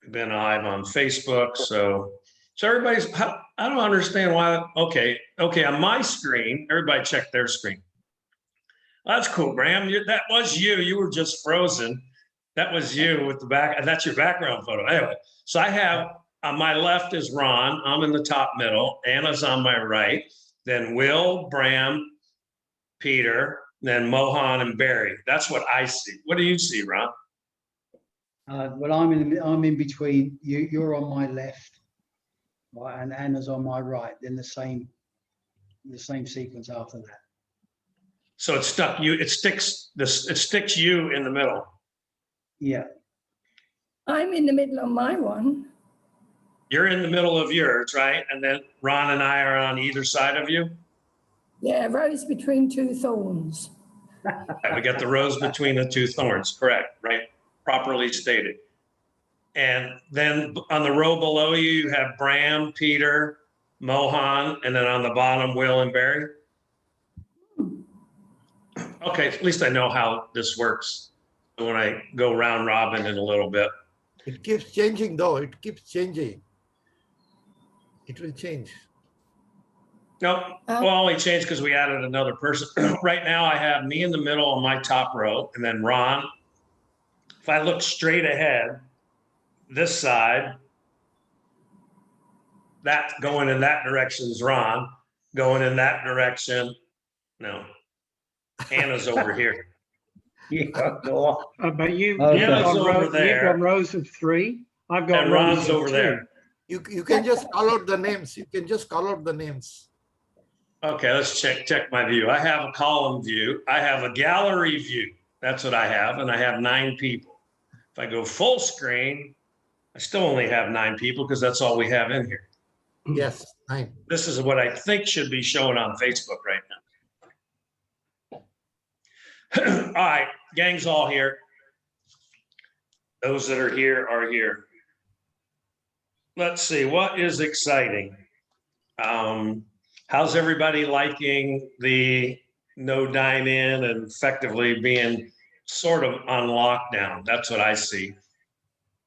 We've been live on Facebook. So everybody's, I don't understand why. Okay. On my screen, everybody check their screen. That's cool, Bram. That was you. You were just frozen. That was you with the back. And that's your background photo. Anyway, so I have on my left is Ron. I'm in the top middle. Anna's on my right. Then Will, Bram, Peter, then Mohan and Barry. That's what I see. What do you see, Ron? Well, I'm in between. You're on my left, right, and Anna's on my right. Then the same sequence after that. So it stuck you. It sticks you in the middle. Yeah. I'm in the middle of my one. You're in the middle of yours, right? And then Ron and I are on either side of you. Yeah, rose between two thorns. We got the rose between the two thorns. Correct, right? Properly stated. And then on the row below you, you have Bram, Peter, Mohan, and then on the bottom, Will and Barry. Okay, at least I know how this works when I go round robin in a little bit. It keeps changing though. It keeps changing. It will change. No, well, only changed because we added another person. Right now, I have me in the middle on my top row, and then Ron. If I look straight ahead, this side, that going in that direction is Ron. Going in that direction, no. Anna's over here. But you've Anna's over there. You've got rows of 3. I've got And rows Ron's of over 2. there. You can just call out the names. You can just call out the names. Okay, let's check my view. I have a column view. I have a gallery view. That's what I have, and I have 9 people. If I go full screen, I still only have 9 people because that's all we have in here. Yes, 9. This is what I think should be showing on Facebook right now. All right, gang's all here. Those that are here. Let's see, what is exciting? How's everybody liking the no dine in and effectively being sort of on lockdown? That's what I see.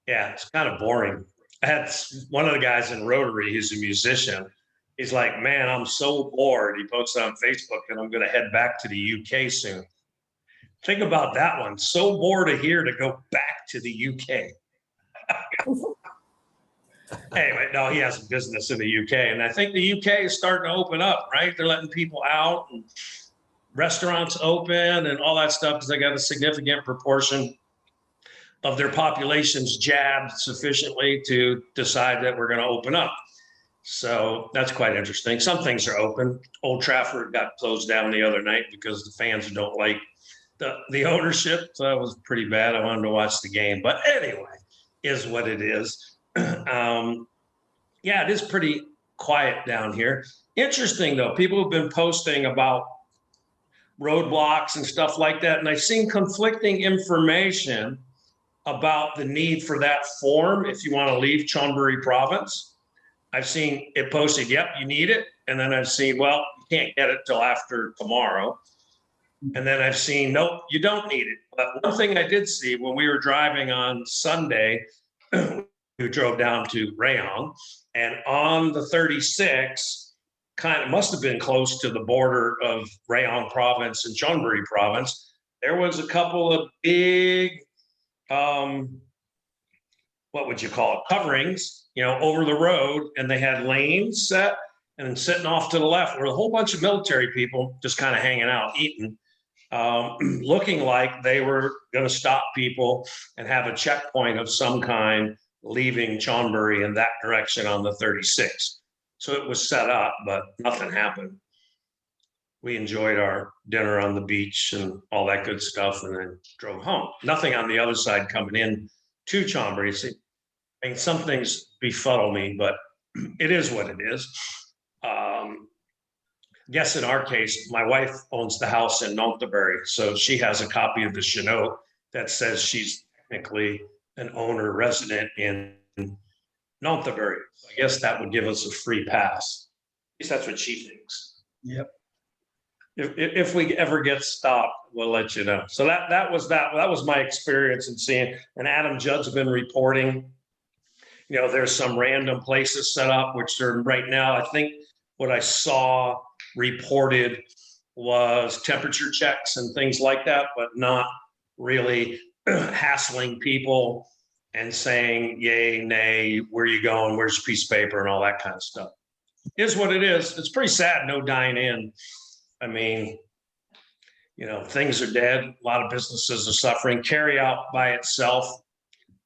Yeah, it's kind of boring. I had one of the guys in Rotary, he's a musician. He's like, man, I'm so bored. He posted on Facebook and I'm going to head back to the UK soon. Think about that one. So bored of here to go back to the UK. Anyway, no, he has a business in the UK. And I think the UK is starting to open up, right? They're letting people out and restaurants open and all that stuff because they got a significant proportion of their populations jabbed sufficiently to decide that we're going to open up. So that's quite interesting. Some things are open. Old Trafford got closed down the other night because the fans don't like the ownership. So that was pretty bad. I wanted to watch the game. But anyway, is what it is. Yeah, it is pretty quiet down here. Interesting, though. People have been posting about roadblocks and stuff like that. And I've seen conflicting information about the need for that form if you want to leave Chonburi province. I've seen it posted, yep, you need it. And then I've seen, well, you can't get it till after tomorrow. And then I've seen, nope, you don't need it. But one thing I did see when we were driving on Sunday, we drove down to Rayong, and on the 36, kind of must have been close to the border of Rayong province and Chonburi province, there was a couple of big, what would you call it, coverings, over the road, and they had lanes set, and then sitting off to the left were a whole bunch of military people just kind of hanging out, eating, looking like they were going to stop people and have a checkpoint of some kind leaving Chonburi in that direction on the 36. So it was set up, but nothing happened. We enjoyed our dinner on the beach and all that good stuff and then drove home. Nothing on the other side coming in to Chonburi. See, I mean, some things befuddle me, but it is what it is. Guess in our case, my wife owns the house in Nonthaburi, so she has a copy of the Chinook that says she's technically an owner resident in Nonthaburi. So I guess that would give us a free pass. At least that's what she thinks. Yep. If we ever get stopped, we'll let you know. So that was my experience in seeing. And Adam Judd's been reporting There's some random places set up, which are right now, I think what I saw reported was temperature checks and things like that, but not really hassling people and saying, yay, nay, where are you going? Where's your piece of paper and all that kind of stuff. Is what it is. It's pretty sad, no dine in. I mean, things are dead. A lot of businesses are suffering. Carry out by itself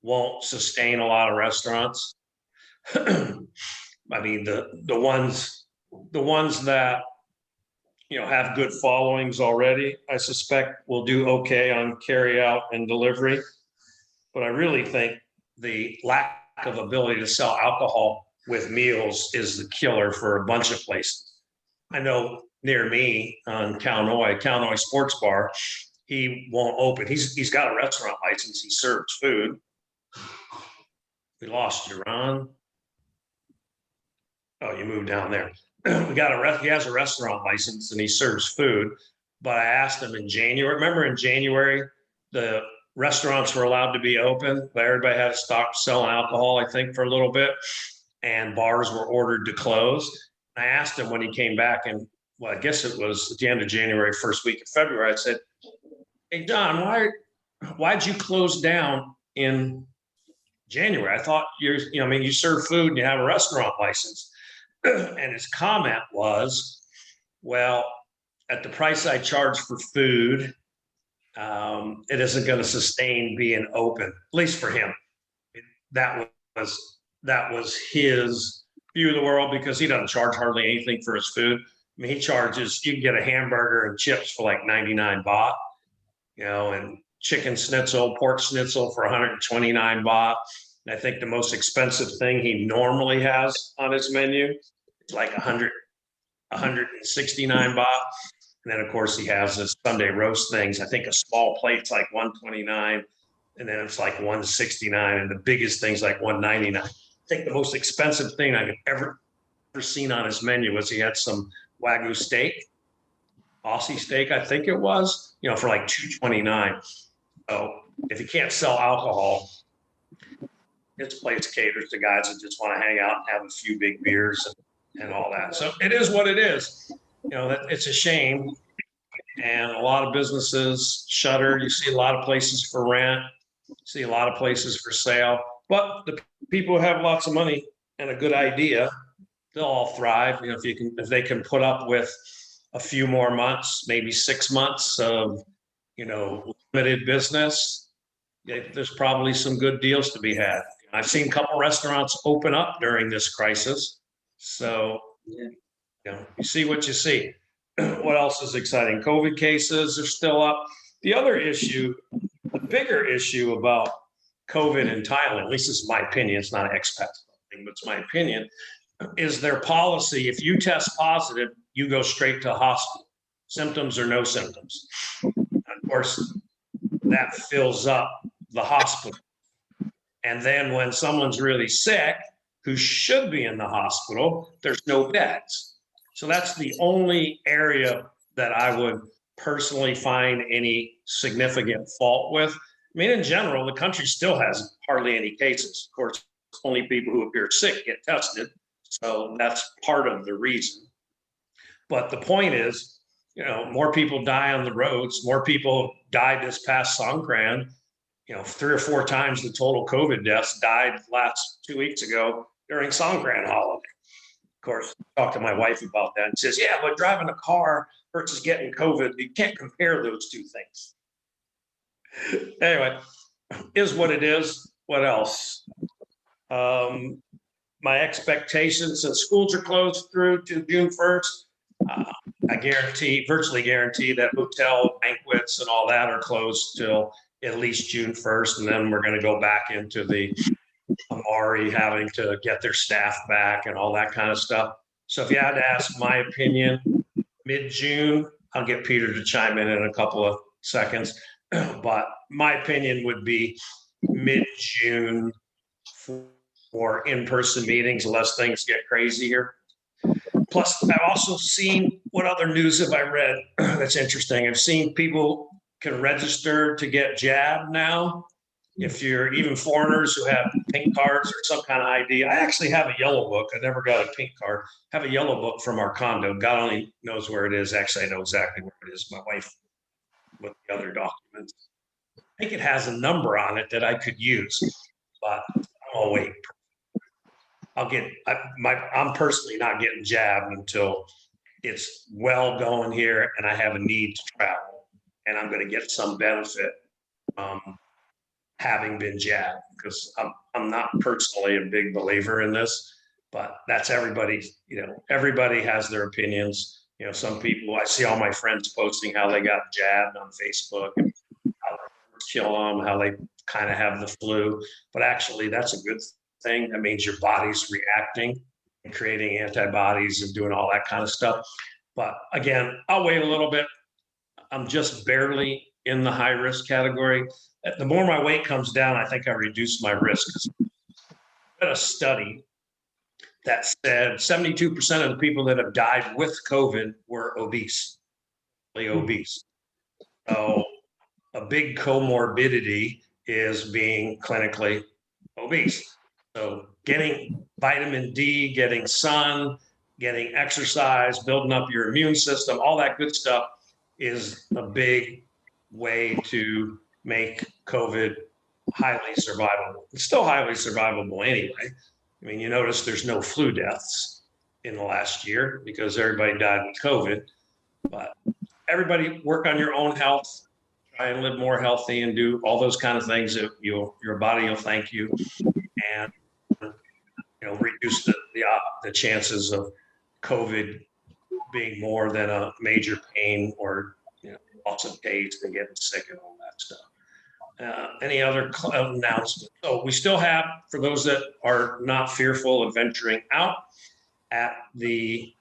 won't sustain a lot of restaurants. I mean, the ones that have good followings already, I suspect will do okay on carry out and delivery. But I really think the lack of ability to sell alcohol with meals is the killer for a bunch of places. I know near me on Cownoy Sports Bar, he won't open. He's got a restaurant license. He serves food. We lost you, Ron. Oh, you moved down there. He has a restaurant license and he serves food. But I asked him in January. Remember in January, the restaurants were allowed to be open, but everybody had to stop selling alcohol, I think, for a little bit, and bars were ordered to close. I asked him when he came back, and well, I guess it was at the end of January, first week of February. I said, "Hey, John, why'd you close down in January? I thought you serve food and you have a restaurant license." And his comment was, well, at the price I charge for food, it isn't going to sustain being open, at least for him. That was his view of the world, because he doesn't charge hardly anything for his food. I mean, you can get a hamburger and chips for like 99 baht, and chicken schnitzel, pork schnitzel for 129 baht. And I think the most expensive thing he normally has on his menu is like 169 baht. And then, of course, he has his Sunday roast things. I think a small plate's like 129, and then it's like 169, and the biggest thing's like 199. I think the most expensive thing I could ever seen on his menu was he had some Wagyu steak, Aussie steak, I think it was, for like 229. So if you can't sell alcohol, his place caters to guys that just want to hang out and have a few big beers and all that. So it is what it is. It's a shame. And a lot of businesses shutter. You see a lot of places for rent, see a lot of places for sale. But the people who have lots of money and a good idea, they'll all thrive. If they can put up with a few more months, maybe 6 months of, limited business, there's probably some good deals to be had. I've seen a couple restaurants open up during this crisis. So, you see what you see. What else is exciting? COVID cases are still up. The other issue, the bigger issue about COVID in Thailand, at least this is my opinion, it's not an expat thing, but it's my opinion, is their policy. If you test positive, you go straight to hospital, symptoms or no symptoms. Of course, that fills up the hospital. And then when someone's really sick, who should be in the hospital, there's no beds. So that's the only area that I would personally find any significant fault with. I mean, in general, the country still has hardly any cases. Of course, only people who appear sick get tested. So that's part of the reason. But the point is, more people die on the roads. More people died this past Songkran. 3 or 4 times the total COVID deaths died last 2 weeks ago during Songkran holiday. Of course, I talked to my wife about that and says, yeah, but driving a car versus getting COVID, you can't compare those two things. Anyway, is what it is. What else? My expectations, since schools are closed through to June 1st, I virtually guarantee that hotel banquets and all that are closed till at least June 1st. And then we're going to go back into the Amari having to get their staff back and all that kind of stuff. So if you had to ask my opinion, mid-June, I'll get Peter to chime in a couple of seconds. But my opinion would be mid-June for in-person meetings, unless things get crazy here. Plus, I've also seen, what other news have I read that's interesting? I've seen people can register to get jabbed now. If you're even foreigners who have pink cards or some kind of ID, I actually have a yellow book. I never got a pink card. I have a yellow book from our condo. God only knows where it is. Actually, I know exactly where it is. My wife with the other documents. I think it has a number on it that I could use, but I'll wait. I'm personally not getting jabbed until it's well going here and I have a need to travel and I'm going to get some benefit having been jabbed, because I'm not personally a big believer in this, but that's everybody, everybody has their opinions. Some people, I see all my friends posting how they got jabbed on Facebook and how they kill them, how they kind of have the flu, but actually that's a good thing. That means your body's reacting and creating antibodies and doing all that kind of stuff. But again, I'll wait a little bit. I'm just barely in the high risk category. The more my weight comes down, I think I reduce my risk. I read a study that said 72% of the people that have died with COVID were obese. So a big comorbidity is being clinically obese. So getting vitamin D, getting sun, getting exercise, building up your immune system, all that good stuff is a big way to make COVID highly survivable. It's still highly survivable anyway. I mean, you notice there's no flu deaths in the last year because everybody died with COVID. But everybody work on your own health, try and live more healthy and do all those kind of things that your body will thank you, and reduce the chances of COVID being more than a major pain or loss of taste and getting sick and all that stuff. Any other announcements? So we still have, for those that are not fearful of venturing out, at the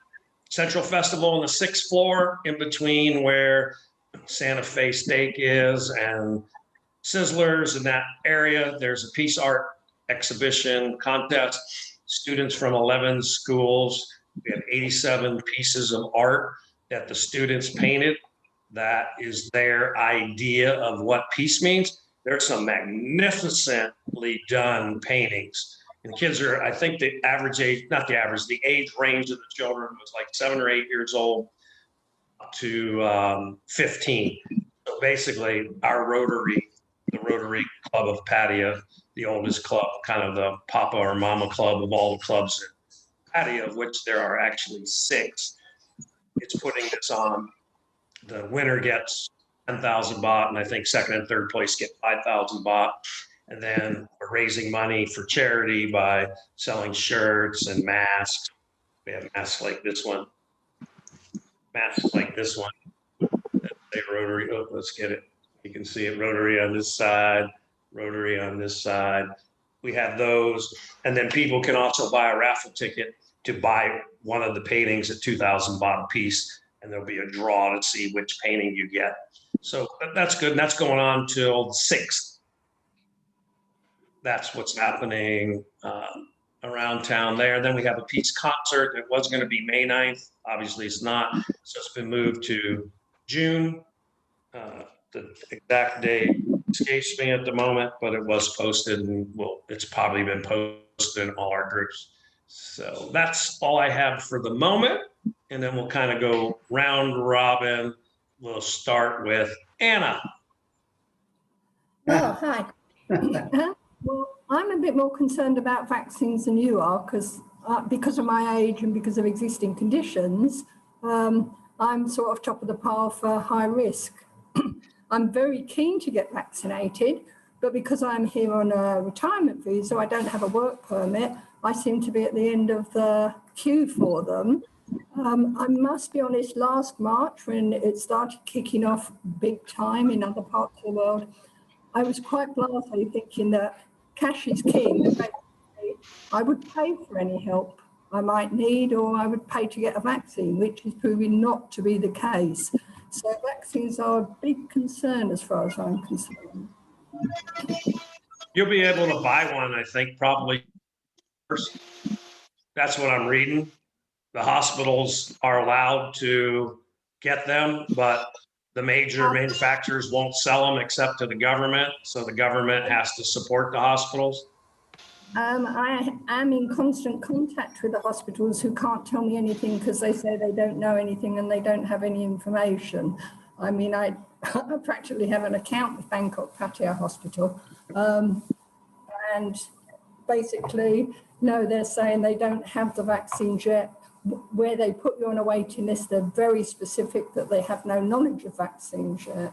Central Festival on the 6th floor, in between where Santa Fe Steak is and Sizzlers in that area, there's a piece art exhibition contest. Students from 11 schools. We have 87 pieces of art that the students painted. That is their idea of what peace means. There's some magnificently done paintings. And kids are, I think the average age, not the average, the age range of the children was like 7 or 8 years old up to 15. So basically our the Rotary Club of Patia, the oldest club, kind of the papa or mama club of all the clubs in Patia, of which there are actually 6. It's putting this on. The winner gets 10,000 baht, and I think second and third place get 5,000 baht. And then we're raising money for charity by selling shirts and masks. We have masks like this one. Say Rotary. Oh, let's get it. You can see it. Rotary on this side, Rotary on this side. We have those. And then people can also buy a raffle ticket to buy one of the paintings at 2,000 baht a piece. And there'll be a draw to see which painting you get. So that's good. And that's going on till the 6th. That's what's happening around town there. Then we have a peace concert. It was going to be May 9th. Obviously, it's not. So it's been moved to June. The exact date escapes me at the moment, but it was posted, and it's probably been posted in all our groups. So that's all I have for the moment. And then we'll kind of go round robin. We'll start with Anna. Oh, hi. Well, I'm a bit more concerned about vaccines than you are because of my age and because of existing conditions. I'm sort of top of the pile for high risk. I'm very keen to get vaccinated, but because I'm here on a retirement visa, I don't have a work permit. I seem to be at the end of the queue for them. I must be honest, last March, when it started kicking off big time in other parts of the world, I was quite blasé thinking that cash is king. I would pay for any help I might need, or I would pay to get a vaccine, which is proving not to be the case. So vaccines are a big concern as far as I'm concerned. You'll be able to buy one, I think, probably first. That's what I'm reading. The hospitals are allowed to get them, but the major manufacturers won't sell them except to the government, so the government has to support the hospitals? I am in constant contact with the hospitals who can't tell me anything because they say they don't know anything and they don't have any information. I mean, I practically have an account with Bangkok Pattaya Hospital. And basically, no, they're saying they don't have the vaccines yet. Where they put you on a waiting list, they're very specific that they have no knowledge of vaccines yet.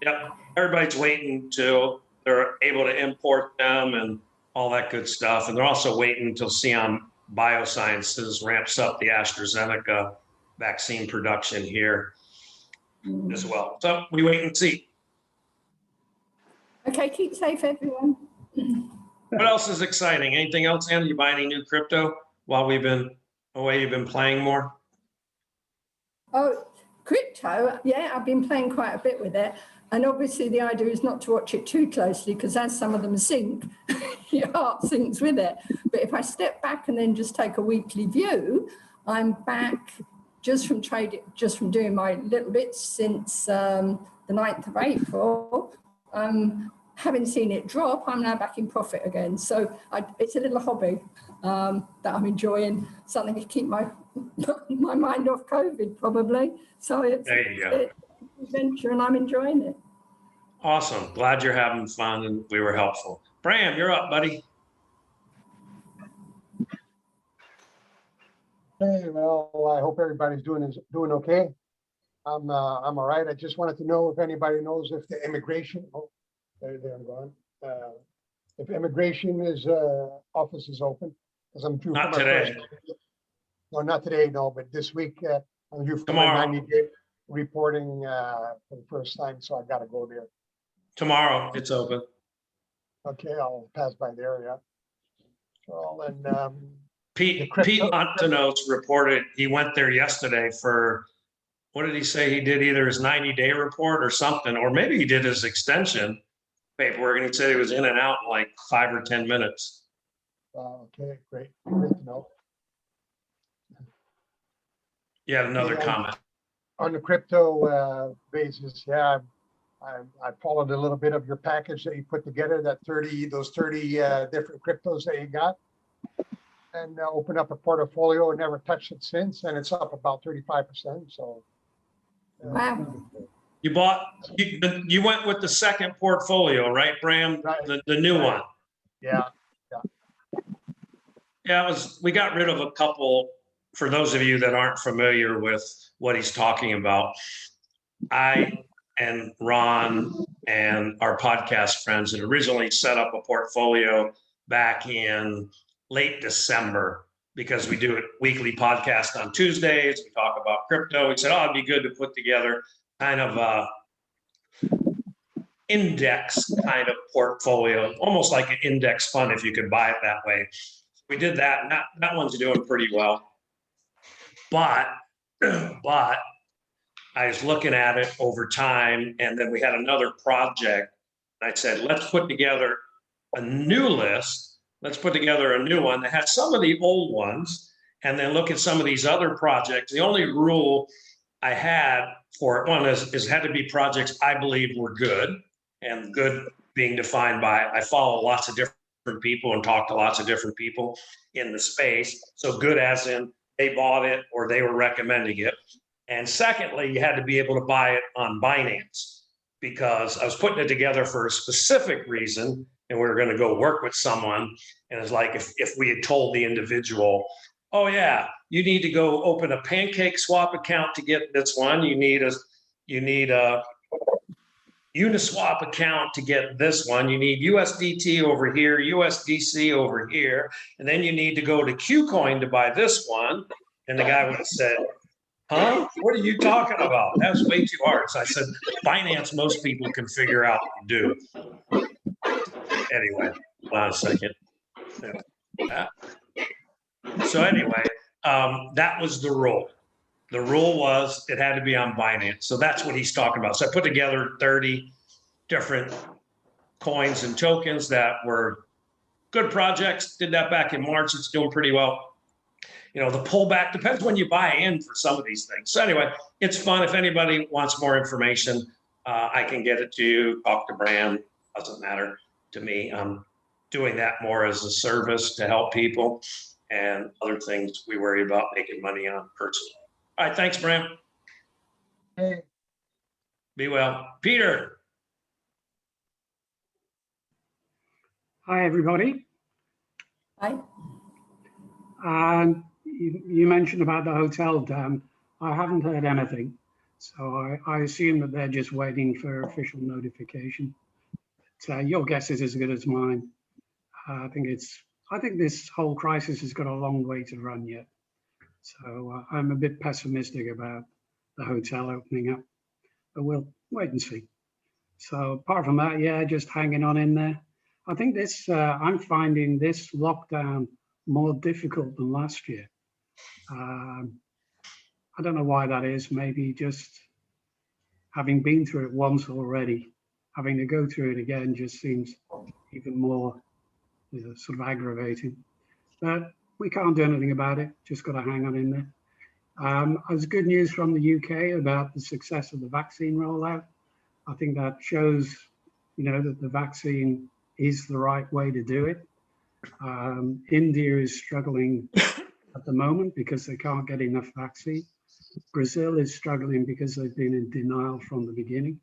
Yep, everybody's waiting till they're able to import them and all that good stuff. And they're also waiting until Sion Biosciences ramps up the AstraZeneca vaccine production here as well. So we wait and see. Okay, keep safe, everyone. What else is exciting? Anything else, Anna? You buy any new crypto while we've been away? You've been playing more? Oh, crypto, yeah, I've been playing quite a bit with it. And obviously the idea is not to watch it too closely because as some of them sink, your heart sinks with it. But if I step back and then just take a weekly view, I'm back just from doing my little bits since the 9th of April. Having seen it drop, I'm now back in profit again. So it's a little hobby that I'm enjoying, something to keep my mind off COVID probably. So it's an adventure and I'm enjoying it. Awesome. Glad you're having fun and we were helpful. Bram, you're up, buddy. Hey, well, I hope everybody's doing okay. I'm all right. I just wanted to know if anybody knows if the immigration, there I'm gone. If immigration office is open, because I'm due Not for my today. No, not today, no, but this week I'm due for Tomorrow. my 90-day reporting for the first time, so I got to go there. Tomorrow it's open. Okay, I'll pass by there, yeah. Well, and Pete Montanos reported he went there yesterday for, what did he say? He did either his 90-day report or something, or maybe he did his extension paperwork, and he said he was in and out in like 5 or 10 minutes. okay, great to know. You had another comment. On the crypto basis, yeah, I followed a little bit of your package that you put together, those 30 different cryptos that you got, and opened up a portfolio and never touched it since, and it's up about 35%. So, Wow. You went with the second portfolio, right, Bram? Right. The new one. yeah, Yeah, we got rid of a couple. For those of you that aren't familiar with what he's talking about, I and Ron and our podcast friends had originally set up a portfolio back in late December because we do a weekly podcast on Tuesdays. We talk about crypto. We said, oh, it'd be good to put together kind of a index kind of portfolio, almost like an index fund if you could buy it that way. We did that, and that one's doing pretty well. But I was looking at it over time, and then we had another project. I said, let's put together a new list. Let's put together a new one that has some of the old ones, and then look at some of these other projects. The only rule I had for it, one is it had to be projects I believe were good, and good being defined by I follow lots of different people and talk to lots of different people in the space. So good as in they bought it or they were recommending it. And secondly, you had to be able to buy it on Binance because I was putting it together for a specific reason and we were going to go work with someone. And it's like if we had told the individual, oh yeah, you need to go open a Pancake Swap account to get this one. You need a Uniswap account to get this one. You need USDT over here, USDC over here, and then you need to go to KuCoin to buy this one. And the guy would have said, huh? What are you talking about? That's way too hard. So I said, Binance, most people can figure out and do. Anyway, hold on a second. So anyway, that was the rule. The rule was it had to be on Binance. So that's what he's talking about. So I put together 30 different coins and tokens that were good projects. Did that back in March. It's doing pretty well. the pullback depends when you buy in for some of these things. So anyway, it's fun. If anybody wants more information, I can get it to you. Talk to Bram. Doesn't matter to me. I'm doing that more as a service to help people, and other things we worry about making money on personally. All right. Thanks, Bram. Hey, Be well. Peter. Hi, everybody. Right? You mentioned about the hotel, Dan. I haven't heard anything. So I assume that they're just waiting for official notification. So your guess is as good as mine. I think this whole crisis has got a long way to run yet. So I'm a bit pessimistic about the hotel opening up, but we'll wait and see. So apart from that, yeah, just hanging on in there. I think I'm finding this lockdown more difficult than last year. I don't know why that is. Maybe just having been through it once already, having to go through it again just seems even more sort of aggravating. But we can't do anything about it. Just got to hang on in there. There's good news from the UK about the success of the vaccine rollout. I think that shows, that the vaccine is the right way to do it. India is struggling at the moment because they can't get enough vaccine. Brazil is struggling because they've been in denial from the beginning.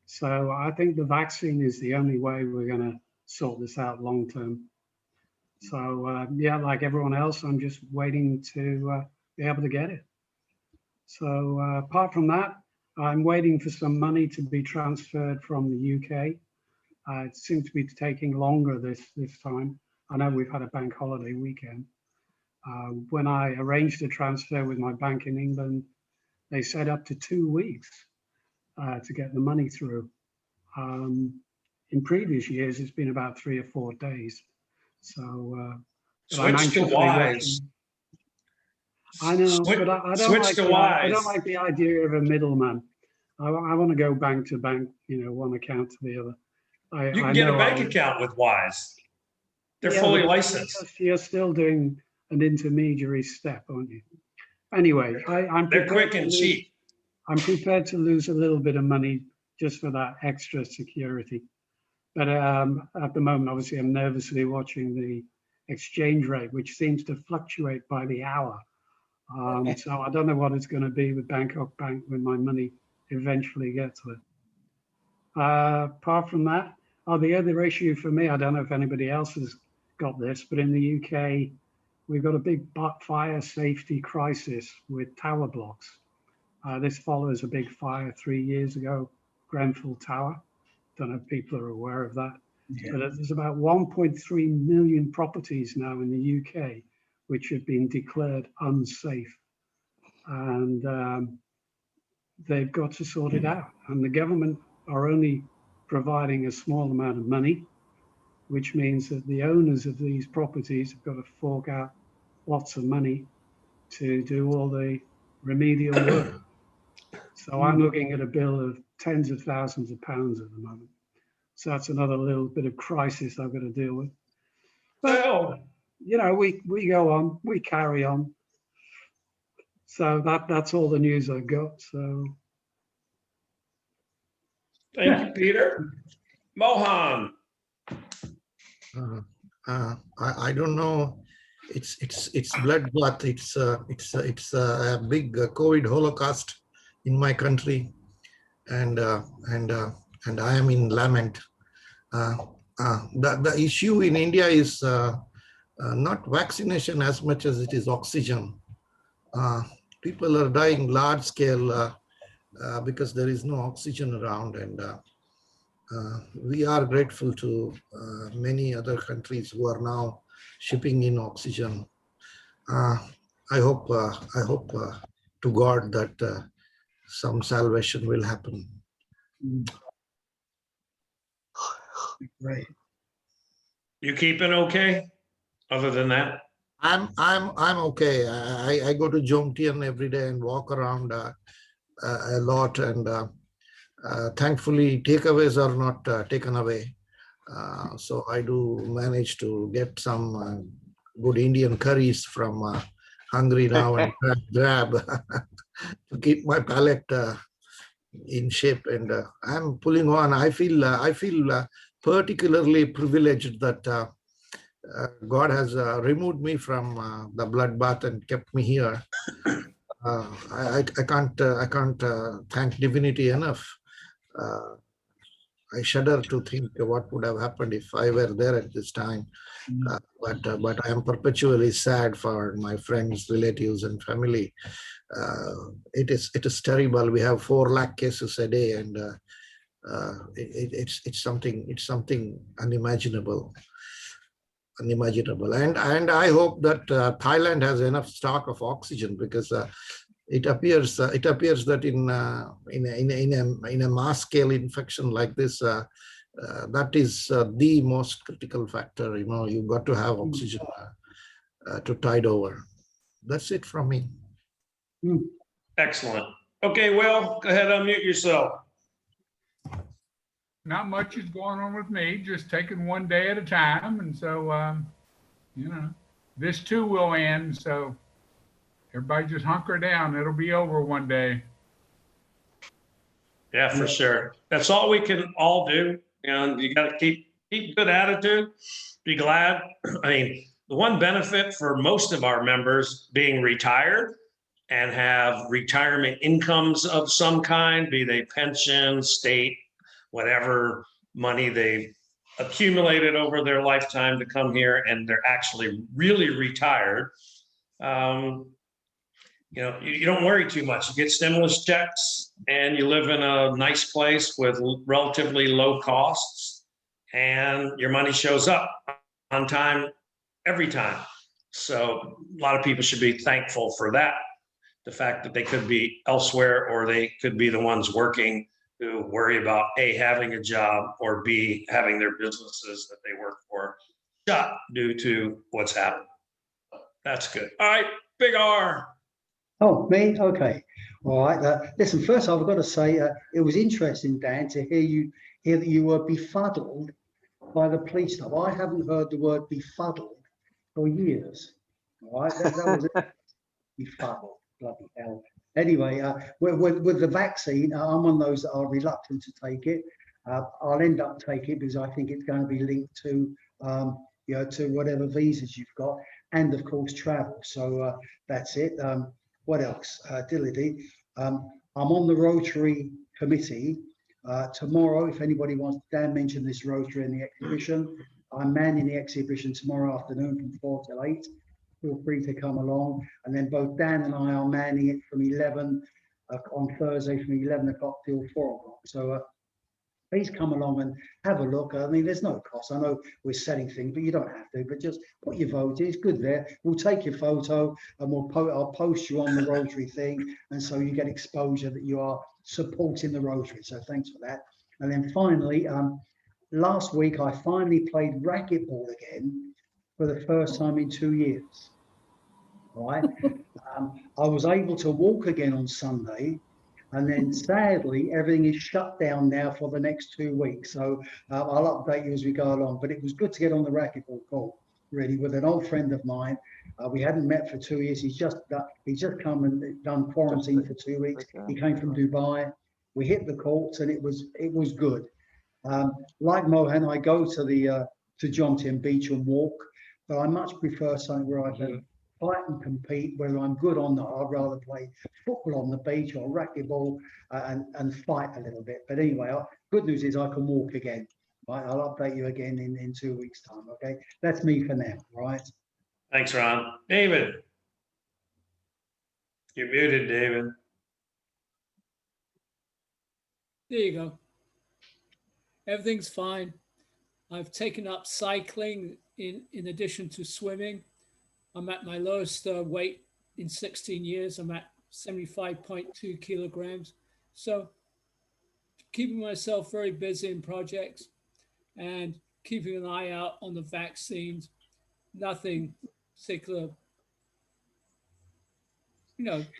So I think the vaccine is the only way we're going to sort this out long term. So yeah, like everyone else, I'm just waiting to be able to get it. So apart from that, I'm waiting for some money to be transferred from the UK. It seems to be taking longer this time. I know we've had a bank holiday weekend. When I arranged the transfer with my bank in England, they said up to 2 weeks to get the money through. In previous years, it's been about 3 or 4 days. So Switch to Wise. I know, but I don't like I don't like the idea of a middleman. I want to go bank to bank, one account to the other. You can get a bank account with Wise. They're fully licensed. You're still doing an intermediary step, aren't you? Anyway, they're quick and cheap. I'm prepared to lose a little bit of money just for that extra security. But at the moment, obviously, I'm nervously watching the exchange rate, which seems to fluctuate by the hour. So I don't know what it's going to be with Bangkok Bank when my money eventually gets there. Apart from that, the other issue for me, I don't know if anybody else has got this, but in the UK, we've got a big fire safety crisis with tower blocks. This follows a big fire 3 years ago, Grenfell Tower. Don't know if people are aware of that. Yeah. But there's about 1.3 million properties now in the UK which have been declared unsafe. And they've got to sort it out. And the government are only providing a small amount of money, which means that the owners of these properties have got to fork out lots of money to do all the remedial work. So I'm looking at a bill of tens of thousands of pounds at the moment. So that's another little bit of crisis I've got to deal with. But, we go on, we carry on. So that's all the news I've got. So. Thank you, Peter. Mohan. I don't know. It's bloodbath. It's a big COVID holocaust in my country, and I am in lament. The issue in India is not vaccination as much as it is oxygen. People are dying large scale because there is no oxygen around, and we are grateful to many other countries who are now shipping in oxygen. I hope to God that some salvation will happen. Great. You keeping okay? Other than that, I'm okay. I go to Jomtien every day and walk around a lot, and thankfully takeaways are not taken away. So I do manage to get some good Indian curries from hungry now and grab to keep my palate in shape. And I'm pulling on. I feel particularly privileged that God has removed me from the bloodbath and kept me here. I can't thank divinity enough. I shudder to think what would have happened if I were there at this time. But I am perpetually sad for my friends, relatives, and family. It is terrible. We have 4 lakh cases a day, and it's something unimaginable. And I hope that Thailand has enough stock of oxygen, because it appears that in a mass scale infection like this, that is the most critical factor. You've got to have oxygen to tide over. That's it from me. Excellent. Okay, Will, go ahead, unmute yourself. Not much is going on with me, just taking one day at a time. And so, this too will end. So everybody just hunker down. It'll be over one day. Yeah, for sure. That's all we can all do. You got to keep good attitude, be glad. I mean, the one benefit for most of our members being retired and have retirement incomes of some kind, be they pension, state, whatever money they've accumulated over their lifetime to come here, and they're actually really retired. You don't worry too much. You get stimulus checks and you live in a nice place with relatively low costs, and your money shows up on time every time. So a lot of people should be thankful for that. The fact that they could be elsewhere, or they could be the ones working who worry about A, having a job, or B, having their businesses that they work for shut due to what's happened. That's good. All right, Big R. Oh, me? Okay. All right. Listen, first I've got to say it was interesting, Dan, to hear that you were befuddled by the police stuff. I haven't heard the word befuddled for years. All right. That was it. Befuddled. Bloody hell. Anyway, with the vaccine, I'm one of those that are reluctant to take it. I'll end up taking it because I think it's going to be linked to to whatever visas you've got, and of course travel. So that's it. What else? I'm on the Rotary Committee. Tomorrow, if anybody wants, Dan mentioned this Rotary in the exhibition. I'm manning the exhibition tomorrow afternoon from 4 till 8. Feel free to come along. And then both Dan and I are manning it from 11 on Thursday, from 11 o'clock till 4 o'clock. So please come along and have a look. I mean, there's no cost. I know we're selling things, but you don't have to. But just put your vote in. It's good there. We'll take your photo and I'll post you on the Rotary thing. And so you get exposure that you are supporting the Rotary. So thanks for that. And then finally, last week, I finally played racquetball again for the first time in 2 years. Right. I was able to walk again on Sunday. And then sadly, everything is shut down now for the next 2 weeks. So I'll update you as we go along. But it was good to get on the racquetball court, really, with an old friend of mine. We hadn't met for 2 years. He's just come and done quarantine for 2 weeks. He came from Dubai. We hit the courts, and it was good. Like Mohan, I go to John Tim Beach and walk, but I much prefer something where I can fight and compete. Whether I'm good or not, I'd rather play football on the beach or racquetball and fight a little bit. But anyway, good news is I can walk again. Right, I'll update you again in 2 weeks' time. Okay, that's me for now. Right. Thanks, Ron. David, you're muted, David. There you go. Everything's fine. I've taken up cycling in addition to swimming. I'm at my lowest weight in 16 years. I'm at 75.2 kilograms. So keeping myself very busy in projects and keeping an eye out on the vaccines. Nothing particular,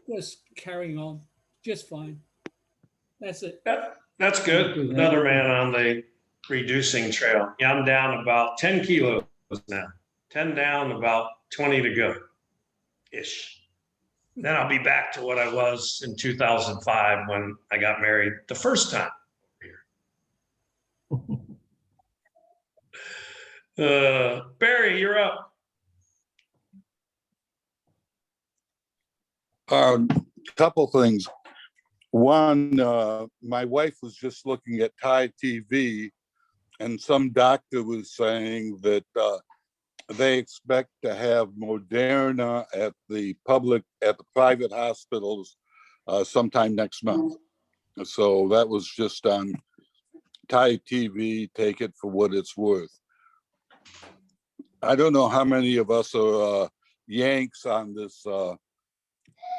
just carrying on just fine. That's it. That's good. Another man on the reducing trail. Yeah, I'm down about 10 kilos now. 10 down, about 20 to go ish. Then I'll be back to what I was in 2005 when I got married the first time. Barry, you're up. Couple things. One, my wife was just looking at Thai TV, and some doctor was saying that they expect to have Moderna at the private hospitals sometime next month. So that was just on Thai TV. Take it for what it's worth. I don't know how many of us are Yanks on this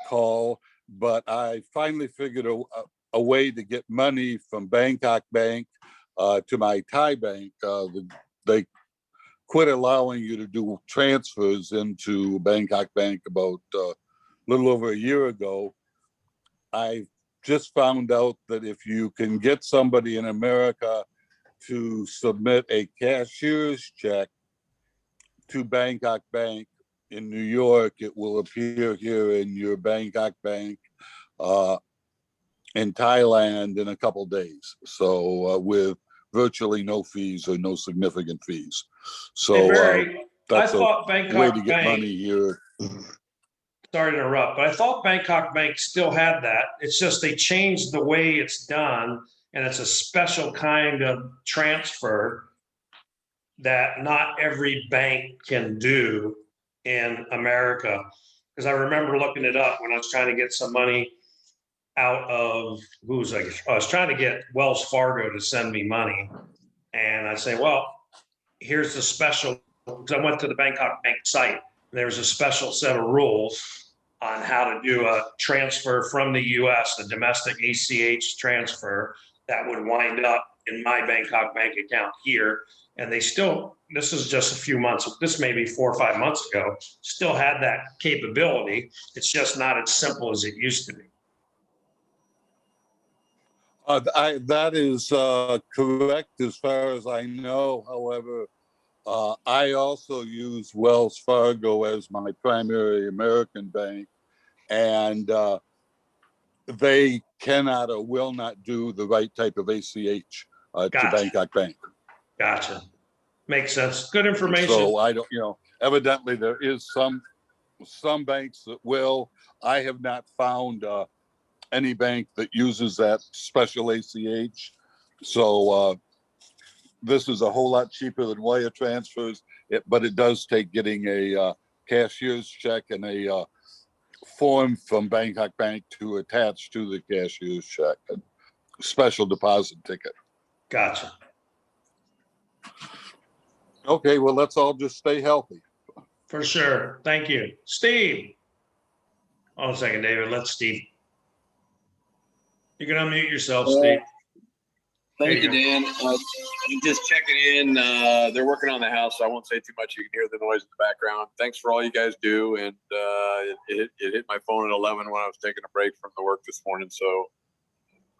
call, but I finally figured a way to get money from Bangkok Bank to my Thai bank. They quit allowing you to do transfers into Bangkok Bank about a little over a year ago. I just found out that if you can get somebody in America to submit a cashier's check to Bangkok Bank in New York, it will appear here in your Bangkok Bank in Thailand in a couple days. So with virtually no fees or no significant fees. So Hey, Barry, I that's a thought way Bangkok to get Bank, money here. sorry to interrupt, but I thought Bangkok Bank still had that. It's just they changed the way it's done, and it's a special kind of transfer that not every bank can do in America. Because I remember looking it up when I was trying to get some money out of I was trying to get Wells Fargo to send me money. And I say, well, here's the special, because I went to the Bangkok Bank site. There's a special set of rules on how to do a transfer from the US, a domestic ACH transfer that would wind up in my Bangkok Bank account here. And they still, this is just a few months, this may be 4 or 5 months ago, still had that capability. It's just not as simple as it used to be. That is correct as far as I know. However, I also use Wells Fargo as my primary American bank, and they cannot or will not do the right type of ACH to Gotcha. Bangkok Bank. Gotcha. Makes sense. Good information. So I don't, evidently there is some banks that will. I have not found any bank that uses that special ACH. So this is a whole lot cheaper than wire transfers, but it does take getting a cashier's check and a form from Bangkok Bank to attach to the cashier's check, a special deposit ticket. Gotcha. Okay, well, let's all just stay healthy. For sure. Thank you. Steve. Hold on a second, David. Let Steve. You can unmute yourself, Steve. Thank you, Dan. I'm just checking in. They're working on the house, so I won't say too much. You can hear the noise in the background. Thanks for all you guys do. And it hit my phone at 11 when I was taking a break from the work this morning. So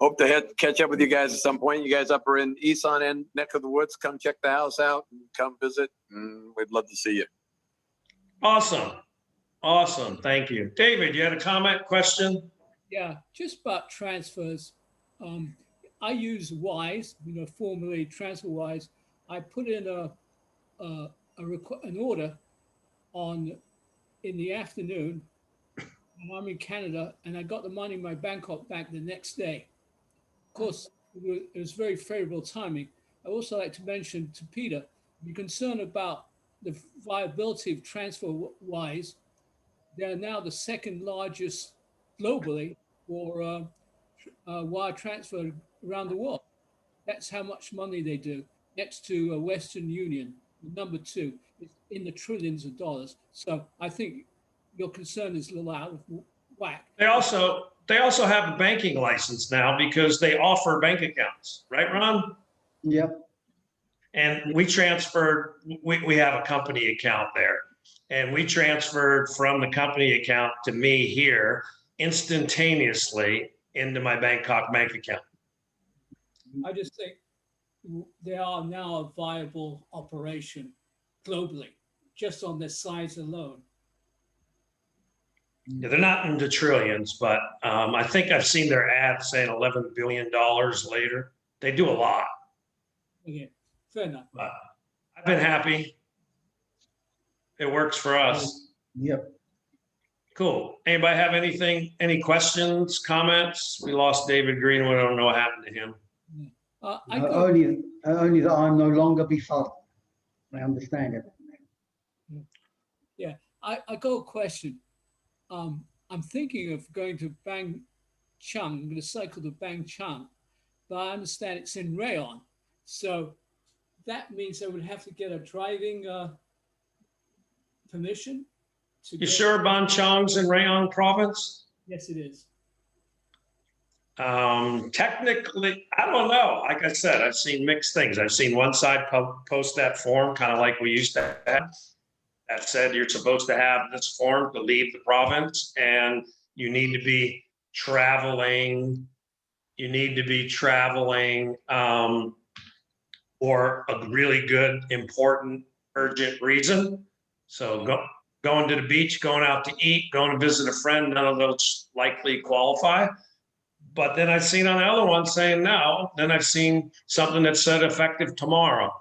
hope to catch up with you guys at some point. You guys up are in Easton and neck of the woods. Come check the house out and come visit. And we'd love to see you. Awesome. Awesome. Thank you. David, you had a comment, question? Yeah, just about transfers. I use Wise, formerly TransferWise. I put in an order in the afternoon, and I'm in Canada, and I got the money in my Bangkok bank the next day. Of course, it was very favorable timing. I also like to mention to Peter, if you're concerned about the viability of TransferWise, they're now the second largest globally for wire transfer around the world. That's how much money they do, next to Western Union, number 2. It's in the trillions of dollars. So I think your concern is a little out of whack. They also have a banking license now because they offer bank accounts, right, Ron? Yep. And we transferred, we have a company account there. And we transferred from the company account to me here instantaneously into my Bangkok bank account. I just think they are now a viable operation globally, just on their size alone. Yeah, they're not in the trillions, but I think I've seen their ad saying $11 billion later. They do a lot. Okay, fair enough. But I've been happy. It works for us. Yep. Cool. Anybody have anything, any questions, comments? We lost David Greenwood. I don't know what happened to him. I got, Only that I'm no longer befuddled. I understand it. I got a question. I'm thinking of going to Bang Chung. I'm going to cycle to Bang Chung, but I understand it's in Rayon. So that means I would have to get a driving permission. You sure Banchang's in Rayon province? Yes, it is. Technically, I don't know. Like I said, I've seen mixed things. I've seen one side post that form, kind of like we used to have, that said you're supposed to have this form to leave the province, and you need to be traveling. You need to be traveling for a really good, important, urgent reason. So going to the beach, going out to eat, going to visit a friend, none of those likely qualify. But then I've seen on the other one saying no. Then I've seen something that said effective tomorrow.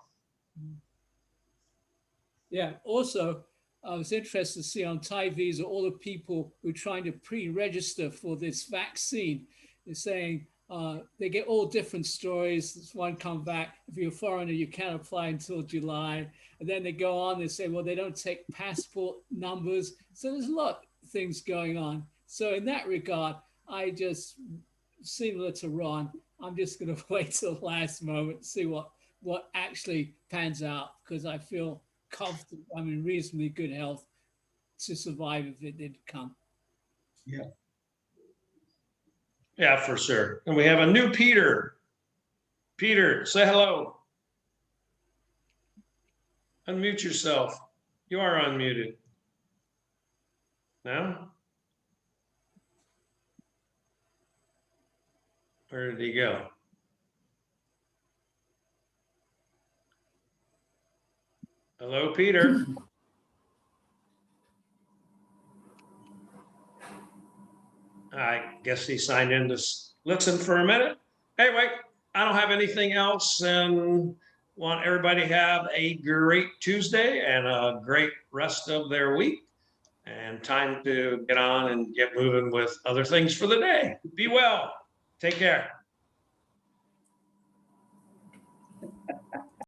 Yeah. Also, I was interested to see on Thai Visa all the people who are trying to pre-register for this vaccine. They're saying they get all different stories. This one come back, if you're a foreigner, you can't apply until July. And then they go on, they say, well, they don't take passport numbers. So there's a lot of things going on. So in that regard, I just, similar to Ron, I'm just going to wait till the last moment and see what actually pans out, because I feel comfortable, I'm in reasonably good health to survive if it did come. Yeah. Yeah, for sure. And we have a new Peter. Peter, say hello. Unmute yourself. You are unmuted. No? Where did he go? Hello, Peter. I guess he signed in to listen for a minute. Anyway, I don't have anything else, and want everybody to have a great Tuesday and a great rest of their week, and time to get on and get moving with other things for the day. Be well. Take care.